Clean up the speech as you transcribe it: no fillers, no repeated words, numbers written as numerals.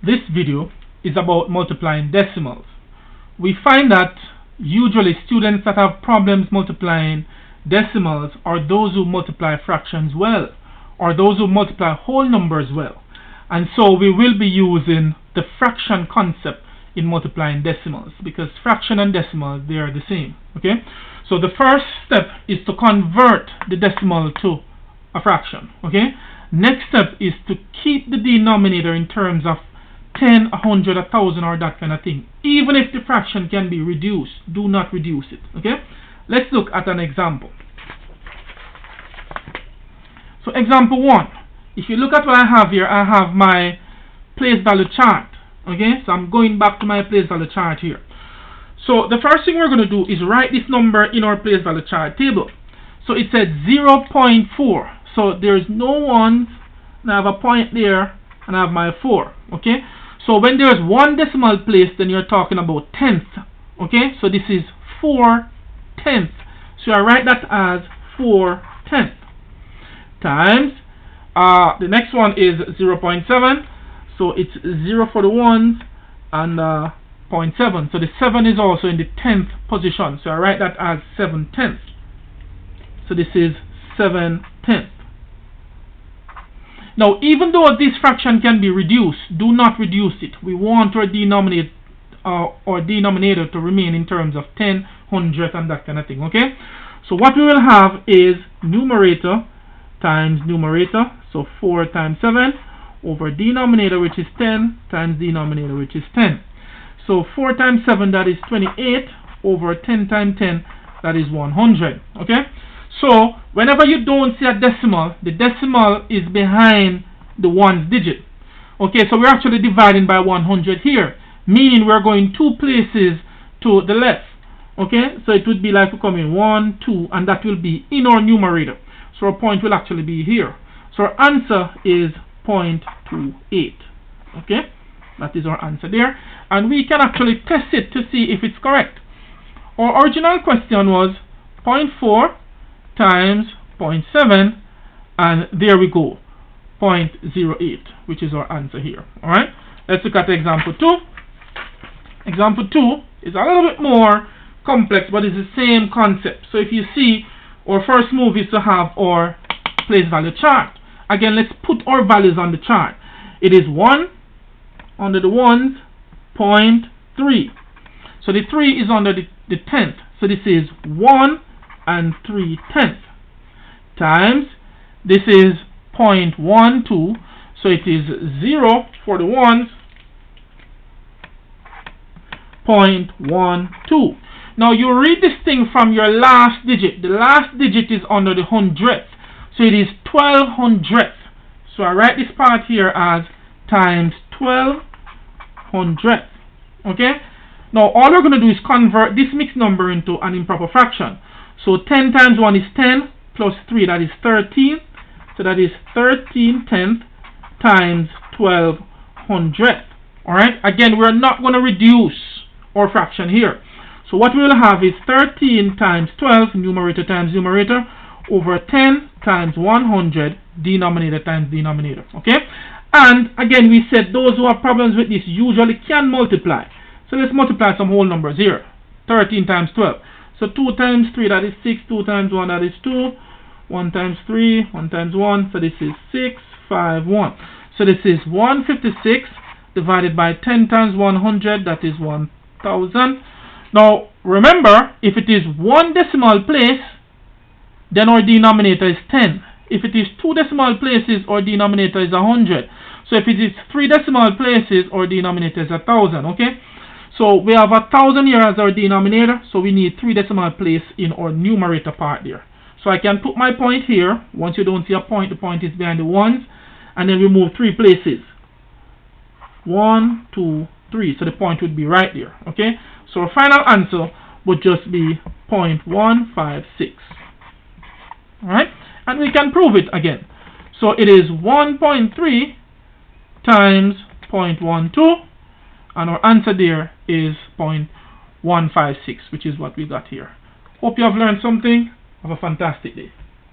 This video is about multiplying decimals. We find that usually students that have problems multiplying decimals are those who multiply fractions well, or those who multiply whole numbers well. And so we will be using the fraction concept in multiplying decimals, because fraction and decimal, they are the same. Okay, so the first step is to convert the decimal to a fraction. Okay, next step is to keep the denominator in terms of 10, 100, 1,000, or that kind of thing. Even if the fraction can be reduced, do not reduce it. Okay, let's look at an example. So example 1, if you look at what I have here, I have my place value chart. Okay, so I'm going back to my place value chart here. So the first thing we're going to do is write this number in our place value chart table. So it said 0.4. So there's no ones, and I have a point there, and I have my 4. Okay, so when there's one decimal place, then you're talking about tenth. Okay, so this is 4/10. So I write that as 4/10 times, the next one is 0.7. So it's 0 for the ones and 0.7. So the 7 is also in the 10th position. So I write that as 7/10. So this is 7/10. Now, even though this fraction can be reduced, do not reduce it. We want our denominator to remain in terms of 10, 100, and that kind of thing. Okay. So what we will have is numerator times numerator. So 4 times 7 over denominator, which is 10, times denominator, which is 10. So 4 times 7, that is 28, over 10 times 10, that is 100. Okay, so whenever you don't see a decimal, the decimal is behind the ones digit. Okay, so we're actually dividing by 100 here, meaning we're going 2 places to the left. Okay, so it would be like we come in 1, 2, and that will be in our numerator. So our point will actually be here. So our answer is 0.28. Okay, that is our answer there, and we can actually test it to see if it's correct. Our original question was 0.4 times 0.7, and there we go, 0.08, which is our answer here. Alright, let's look at example 2. Example 2 is a little bit more complex, but it's the same concept. So if you see, our first move is to have our place value chart. Again, let's put our values on the chart. It is 1 under the ones, 0.3. So the 3 is under the 10th. So this is 1 and 3/10 times, this is 0.12. So it is 0 for the ones, 0.12. Now you read this thing from your last digit. The last digit is under the hundredth. So it is 12 hundredths. So I write this part here as times 12 hundredths. Okay? Now all we're going to do is convert this mixed number into an improper fraction. So 10 times 1 is 10, plus 3, that is 13. So that is 13/10 times 12 hundredths. Alright? Again, we're not going to reduce our fraction here. So what we will have is 13 times 12, numerator times numerator, over 10 times 100, denominator times denominator. Okay, and again we said those who have problems with this usually can multiply. So let's multiply some whole numbers here. 13 times 12. So 2 times 3, that is 6. 2 times 1, that is 2. 1 times 3, 1 times 1. So this is 6, 5, 1. So this is 156 divided by 10 times 100, that is 1000. Now remember, if it is one decimal place, then our denominator is 10. If it is 2 decimal places, our denominator is 100. So if it is 3 decimal places, our denominator is 1000. Okay, so we have 1000 here as our denominator, so we need 3 decimal place in our numerator part there. So I can put my point here. Once you don't see a point, the point is behind the ones, and then we move 3 places, 1, 2, 3. So the point would be right there. Okay, so our final answer would just be 0.156. Alright, and we can prove it again. So it is 1.3 times 0.12, and our answer there is 0.156, which is what we got here. Hope you have learned something. Have a fantastic day.